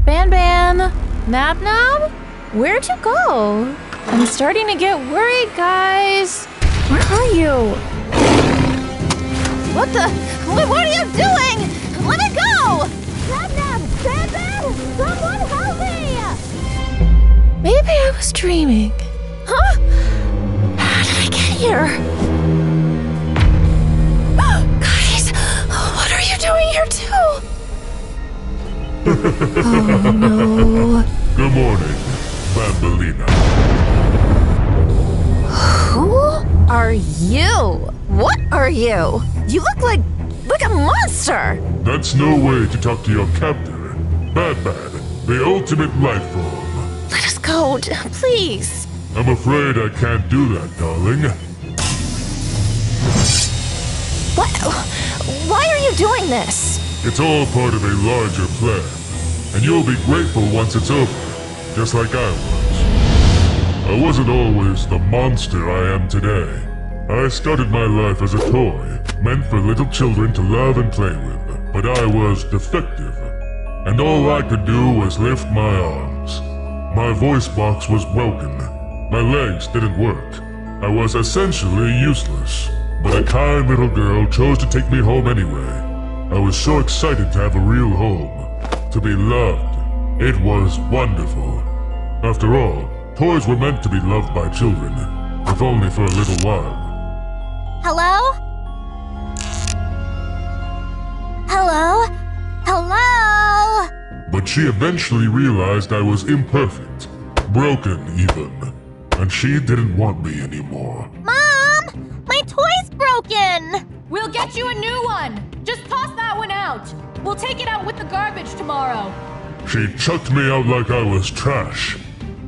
Ban, Nab, where'd you go? I'm starting to get worried, guys. Where are you? What are you doing? Let me go! Ban, someone help me! Maybe I was dreaming. Huh? How did I get here? Guys, what are you doing here too? Oh no. Good morning, Bambalina. Who are you? What are you? You look like a monster! That's no way to talk to your captor. Banban, the ultimate life form. Let us go, please. I'm afraid I can't do that, darling. What? Why are you doing this? It's all part of a larger plan. And you'll be grateful once it's over, just like I was. I wasn't always the monster I am today. I started my life as a toy, meant for little children to love and play with, but I was defective, and all I could do was lift my arms. My voice box was broken, my legs didn't work. I was essentially useless, but a kind little girl chose to take me home anyway. I was so excited to have a real home, to be loved. It was wonderful. After all, toys were meant to be loved by children, if only for a little while. Hello? Hello? Hello? But she eventually realized I was imperfect, broken even, and she didn't want me anymore. Mom! My toy's broken! We'll get you a new one! Just toss that one out! We'll take it out with the garbage tomorrow. She chucked me out like I was trash.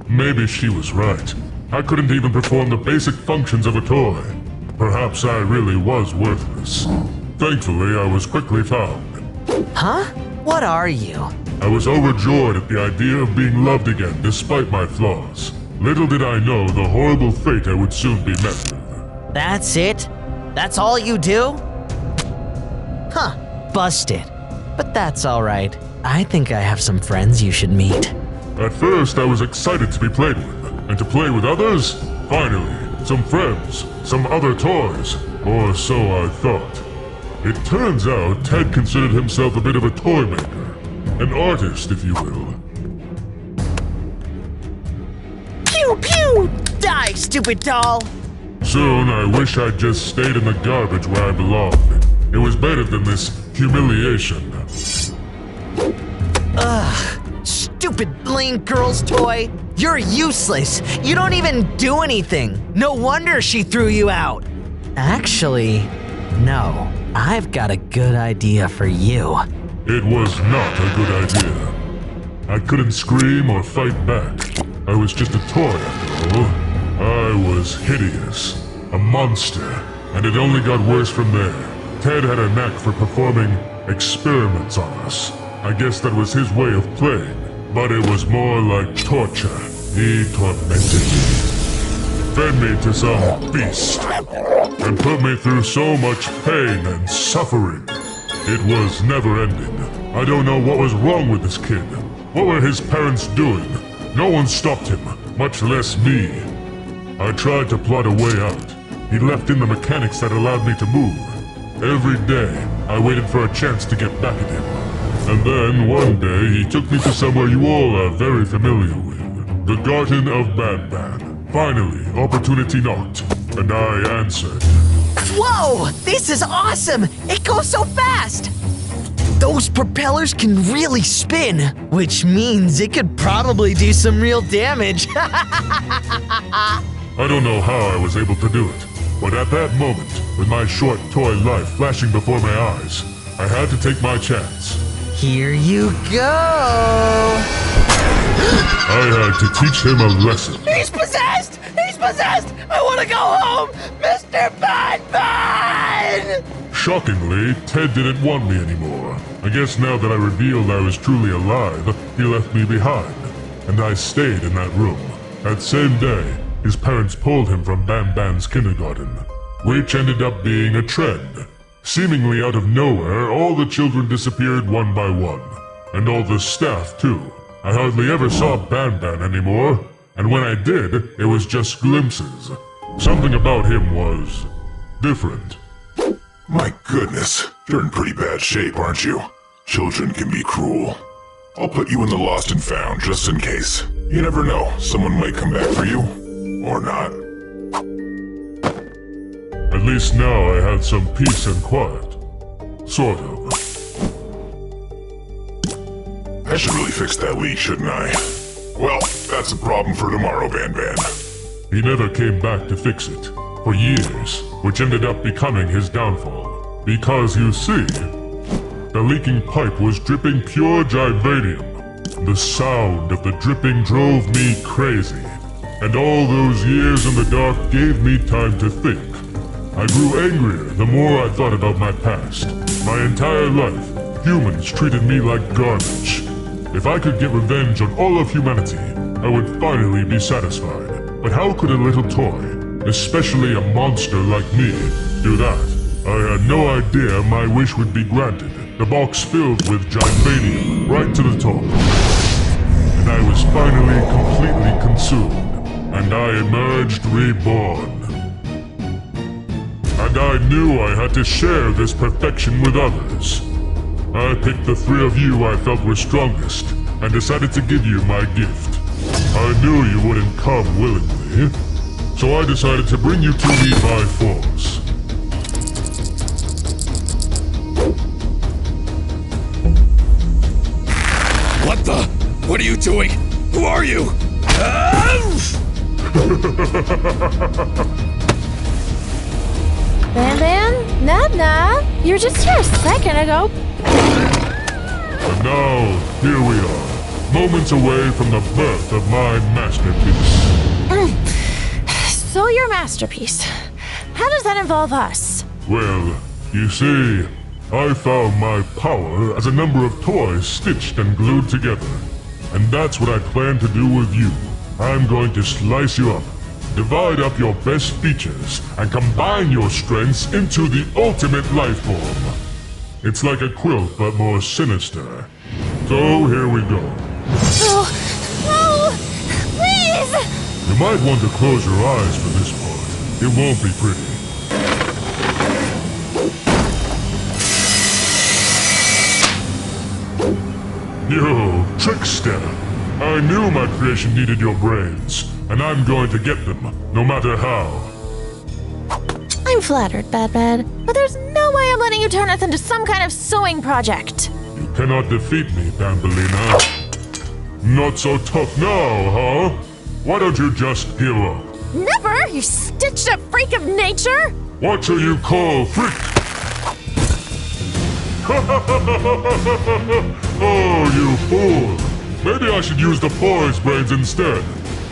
Maybe she was right. I couldn't even perform the basic functions of a toy. Perhaps I really was worthless. Thankfully, I was quickly found. Huh? What are you? I was overjoyed at the idea of being loved again despite my flaws. Little did I know the horrible fate I would soon be met with. That's it? That's all you do? Huh, busted. But that's alright. I think I have some friends you should meet. At first, I was excited to be played with, and to play with others? Finally, some friends, some other toys, or so I thought. It turns out Ted considered himself a bit of a toy maker, an artist, if you will. Pew pew! Die, stupid doll! Soon, I wish I'd just stayed in the garbage where I belonged. It was better than this humiliation. Ugh, stupid lame girl's toy. You're useless. You don't even do anything. No wonder she threw you out. Actually, no. I've got a good idea for you. It was not a good idea. I couldn't scream or fight back. I was just a toy after all. I was hideous, a monster, and it only got worse from there. Ted had a knack for performing experiments on us. I guess that was his way of playing, but it was more like torture. He tormented me, fed me to some beast, and put me through so much pain and suffering. It was never-ending. I don't know what was wrong with this kid. What were his parents doing? No one stopped him, much less me. I tried to plot a way out. He left in the mechanics that allowed me to move. Every day, I waited for a chance to get back at him. And then, one day, he took me to somewhere you all are very familiar with. The Garden of Banban. Finally, opportunity knocked, and I answered. Whoa! This is awesome! It goes so fast! Those propellers can really spin, which means it could probably do some real damage. I don't know how I was able to do it, but at that moment, with my short toy life flashing before my eyes, I had to take my chance. Here you go! I had to teach him a lesson. He's possessed! He's possessed! I want to go home! Mr. Banban! Shockingly, Ted didn't want me anymore. I guess now that I revealed I was truly alive, he left me behind, and I stayed in that room. That same day, his parents pulled him from Banban's kindergarten, which ended up being a trend. Seemingly out of nowhere, all the children disappeared one by one, and all the staff too. I hardly ever saw Banban anymore, and when I did, it was just glimpses. Something about him was different. My goodness, you're in pretty bad shape, aren't you? Children can be cruel. I'll put you in the lost and found just in case. You never know, someone might come back for you. Or not. At least now I had some peace and quiet. Sort of. I should really fix that leak, shouldn't I? Well, that's a problem for tomorrow, Banban. He never came back to fix it. For years, which ended up becoming his downfall. Because you see, the leaking pipe was dripping pure Gibanium. The sound of the dripping drove me crazy. And all those years in the dark gave me time to think. I grew angrier the more I thought about my past. My entire life, humans treated me like garbage. If I could get revenge on all of humanity, I would finally be satisfied. But how could a little toy, especially a monster like me, do that? I had no idea my wish would be granted. The box filled with Gibanium right to the top. And I was finally completely consumed. And I emerged reborn. And I knew I had to share this perfection with others. I picked the three of you I felt were strongest, and decided to give you my gift. I knew you wouldn't come willingly, so I decided to bring you to me by force. What the? What are you doing? Who are you? Banban? Nab? You were just here a second ago. And now, here we are, moments away from the birth of my masterpiece. So your masterpiece. How does that involve us? Well, you see, I found my power as a number of toys stitched and glued together. And that's what I plan to do with you. I'm going to slice you up, divide up your best features, and combine your strengths into the ultimate life form. It's like a quilt, but more sinister. So here we go. No! No! Please! You might want to close your eyes for this part. It won't be pretty. You trickster! I knew my creation needed your brains, and I'm going to get them, no matter how. I'm flattered, Bad, but there's no way I'm letting you turn us into some kind of sewing project. You cannot defeat me, Bambalina. Not so tough now, huh? Why don't you just give up? Never, you stitched up freak of nature! What do you call freak? Oh, you fool! Maybe I should use the boy's brains instead.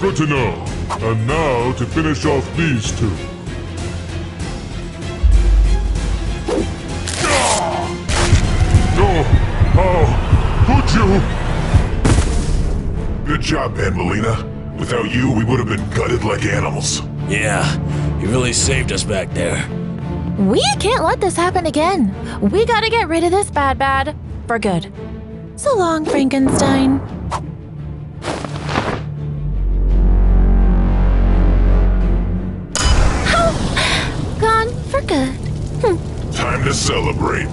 Good to know. And now to finish off these two. No! How could you? Good job, Banbalina. Without you, we would have been gutted like animals. Yeah, you really saved us back there. We can't let this happen again. We gotta get rid of this Bad, for good. So long, Frankenstein. Gone for good. Time to celebrate.